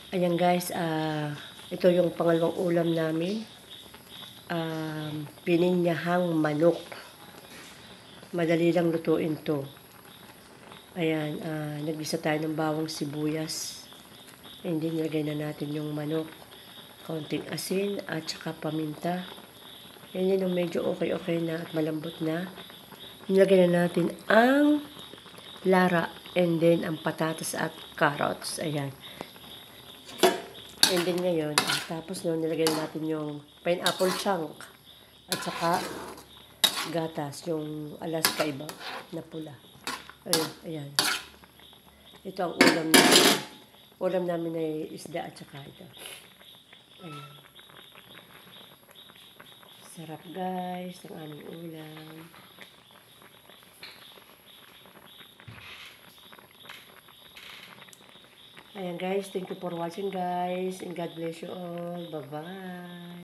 Ayan guys, ito yung pangalawang ulam namin. Pininyahang manok. Madali lang lutuin to. Ayan, naggisa tayo ng bawang sibuyas. And then, nilagay na natin yung manok. Kaunting asin at saka paminta. And then, medyo okay na at malambot na. Nilagay na natin ang lara and then ang patatas at carrots. Ayan. And then ngayon, tapos noon nilagay natin yung pineapple chunk at saka gatas, yung Alaska iba na pula. Ayan, ayan. Ito ang ulam namin. Ulam namin ay isda at saka ito. Ayan. Sarap guys, ang aming ulam. Ayan guys, thank you for watching guys. And God bless you all. Bye-bye.